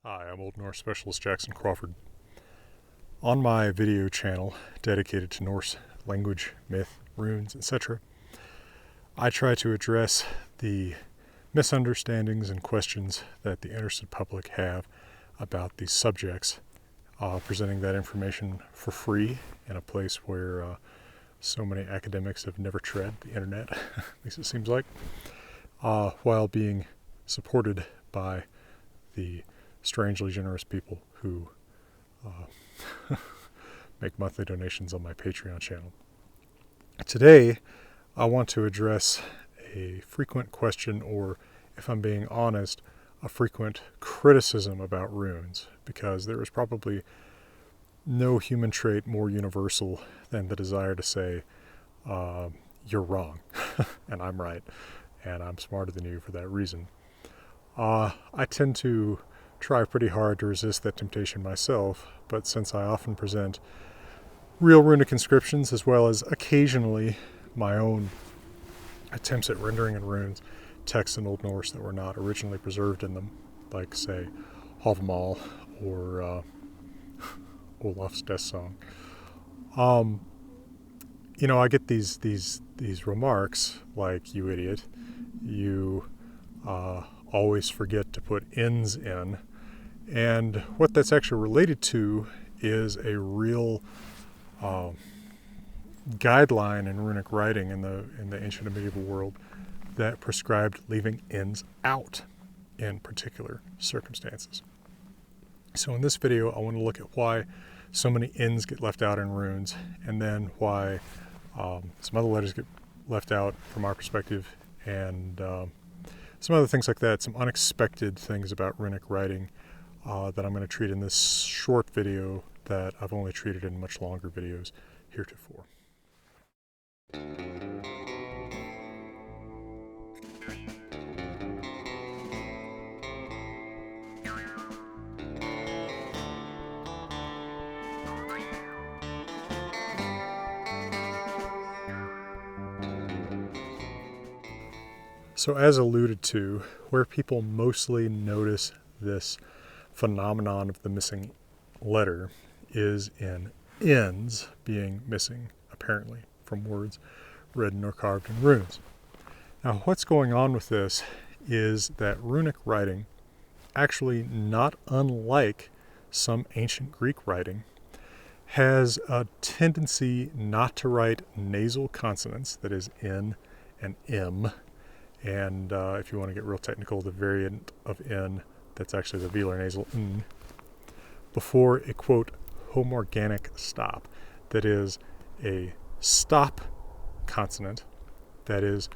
Hi, I'm Old Norse Specialist Jackson Crawford. On my video channel dedicated to Norse language, myth, runes, etc., I try to address the misunderstandings and questions that the interested public have about these subjects, presenting that information for free in a place where so many academics have never tread the internet, at least it seems like, while being supported by the strangely generous people who make monthly donations on my Patreon channel. Today, I want to address a frequent question, or if I'm being honest, a frequent criticism about runes, because there is probably no human trait more universal than the desire to say, you're wrong, and I'm right, and I'm smarter than you for that reason. I tend to try pretty hard to resist that temptation myself, but since I often present real runic inscriptions as well as occasionally my own attempts at rendering in runes texts in Old Norse that were not originally preserved in them, like, say, Havamal or Olaf's Death Song, I get these remarks like, you idiot, you always forget to put ins in. And what that's actually related to is a real guideline in runic writing in the ancient and medieval world that prescribed leaving ins out in particular circumstances. So in this video, I want to look at why so many ins get left out in runes, and then why some other letters get left out from our perspective, and some other things like that, some unexpected things about runic writing that I'm going to treat in this short video that I've only treated in much longer videos heretofore. So as alluded to, where people mostly notice this phenomenon of the missing letter is in ins being missing, apparently, from words written or carved in runes. Now, what's going on with this is that runic writing, actually not unlike some ancient Greek writing, has a tendency not to write nasal consonants, that is, n and m, and if you want to get real technical, the variant of n that's actually the velar nasal n, before a, quote, homorganic stop, that is a stop consonant that is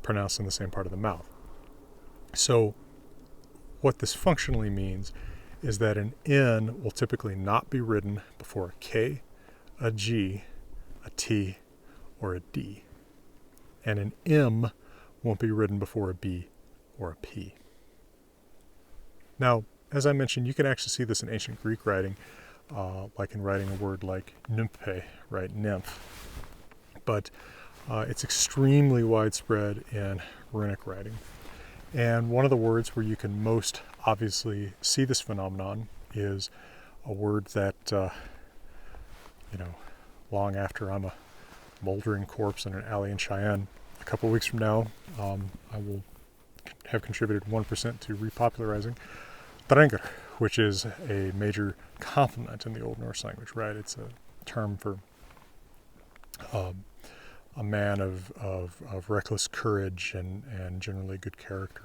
pronounced in the same part of the mouth. So what this functionally means is that an N will typically not be written before a K, a G, a T, or a D. And an M won't be written before a B or a P. Now, as I mentioned, you can actually see this in ancient Greek writing, like in writing a word like nymphe, right, nymph. But it's extremely widespread in runic writing. And one of the words where you can most obviously see this phenomenon is a word that, long after I'm a moldering corpse in an alley in Cheyenne, a couple of weeks from now, I will have contributed 1% to repopularizing Dranger, which is a major compliment in the Old Norse language, right? It's a term for a man of reckless courage and generally good character.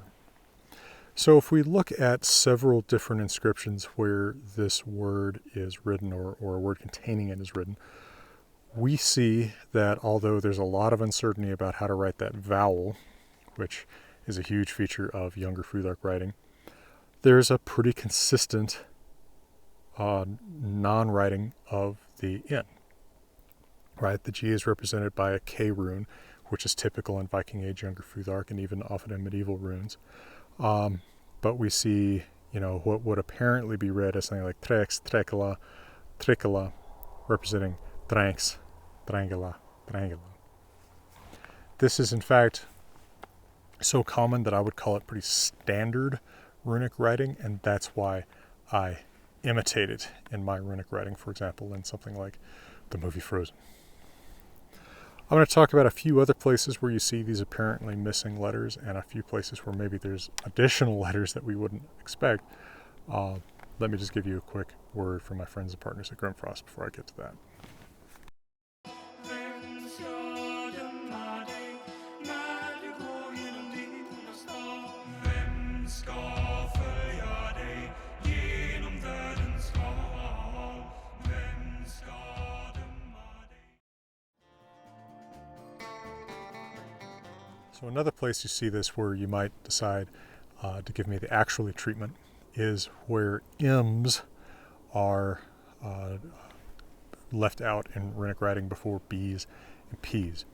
So if we look at several different inscriptions where this word is written, or a word containing it is written, we see that although there's a lot of uncertainty about how to write that vowel, which is a huge feature of younger Futhark writing, there's a pretty consistent non-writing of the N. Right, the G is represented by a K rune, which is typical in Viking Age Younger Futhark and even often in medieval runes. But we see, what would apparently be read as something like trex, trekala, trikala, representing dranks, drangala, drangala. This is in fact so common that I would call it pretty standard runic writing, and that's why I imitate it in my runic writing, for example, in something like the movie Frozen. I'm going to talk about a few other places where you see these apparently missing letters and a few places where maybe there's additional letters that we wouldn't expect. Let me just give you a quick word from my friends and partners at Grimfrost before I get to that. So another place you see this where you might decide to give me the actually treatment is where M's are left out in runic writing before B's and P's.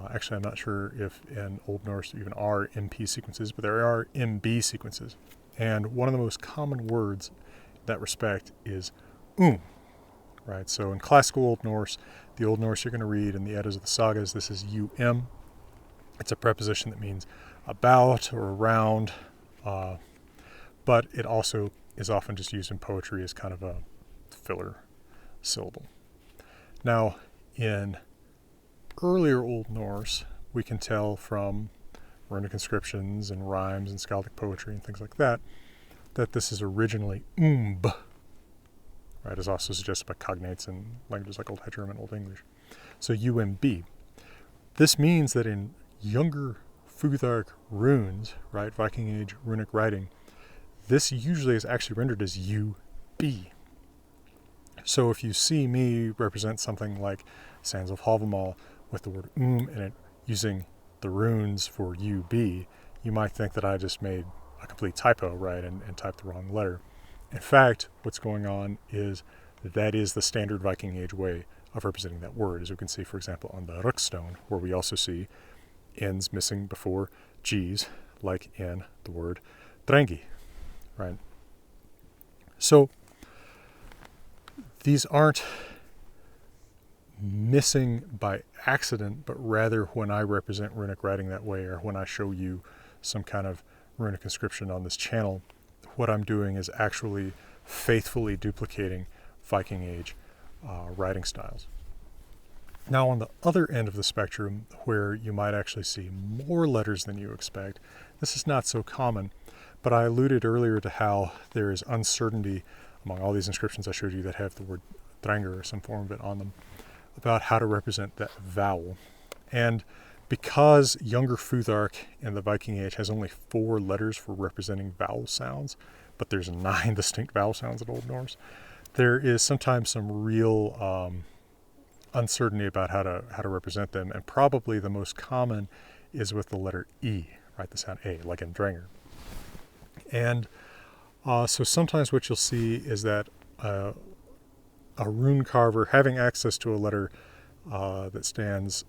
Actually, I'm not sure if in Old Norse there even are MP sequences, but there are MB sequences. And one of the most common words in that respect is right? So in classical Old Norse, the Old Norse you're going to read in the Eddas of the Sagas, this is It's a preposition that means about or around, but it also is often just used in poetry as kind of a filler syllable. Now, in earlier Old Norse, we can tell from runic inscriptions and rhymes and skaldic poetry and things like that, that this is originally right? Is also suggested by cognates in languages like Old High German, Old English. So UMB. This means that in younger Futhark runes, right, Viking Age runic writing, this usually is actually rendered as UB. So if you see me represent something like Sands of Havamal with the word in it using the runes for UB, you might think that I just made a complete typo, right, and typed the wrong letter. In fact, what's going on is that is the standard Viking Age way of representing that word, as you can see, for example, on the Ruckstone, where we also see N's missing before G's, like in the word drengi, right? So these aren't missing by accident, but rather when I represent runic writing that way, or when I show you some kind of runic inscription on this channel, what I'm doing is actually faithfully duplicating Viking Age writing styles. Now, on the other end of the spectrum, where you might actually see more letters than you expect, this is not so common, but I alluded earlier to how there is uncertainty among all these inscriptions I showed you that have the word dranger or some form of it on them, about how to represent that vowel. And because younger Futhark in the Viking Age has only 4 letters for representing vowel sounds, but there's 9 distinct vowel sounds in Old Norse, there is sometimes some real uncertainty about how to represent them, and probably the most common is with the letter E, right, the sound A, like in dranger. And so sometimes what you'll see is that a rune carver having access to a letter that stands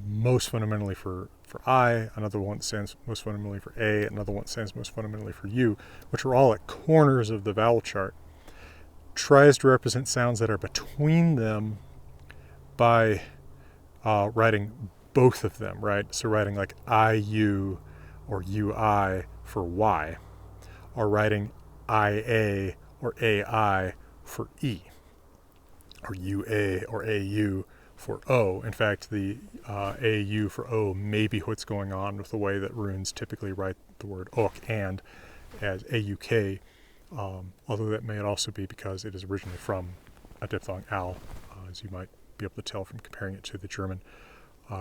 most fundamentally for I, another one that stands most fundamentally for A, another one that stands most fundamentally for U, which are all at corners of the vowel chart, tries to represent sounds that are between them by writing both of them, right? So writing like IU or UI for Y, or writing IA or AI for E, or UA or AU for O. In fact, the AU for O may be what's going on with the way that runes typically write the word ok and as AUK, although that may also be because it is originally from a diphthong al, as you might be able to tell from comparing it to the German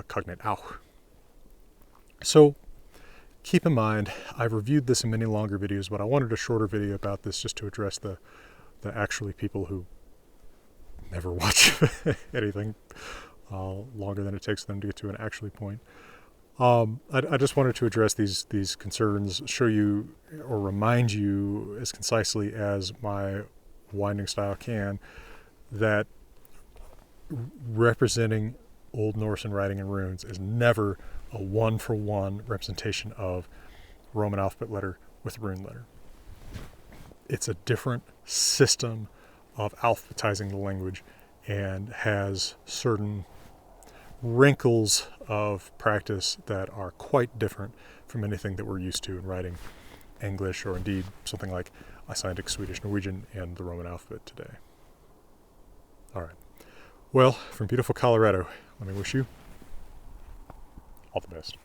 cognate auch. So keep in mind, I've reviewed this in many longer videos, but I wanted a shorter video about this just to address the actually people who never watch anything longer than it takes them to get to an actually point. I just wanted to address these concerns, show you or remind you as concisely as my winding style can that representing Old Norse in writing and runes is never a one-for-one representation of Roman alphabet letter with rune letter. It's a different system of alphabetizing the language and has certain wrinkles of practice that are quite different from anything that we're used to in writing English, or indeed something like Icelandic, Swedish, Norwegian, and the Roman alphabet today. All right. Well, from beautiful Colorado, let me wish you all the best.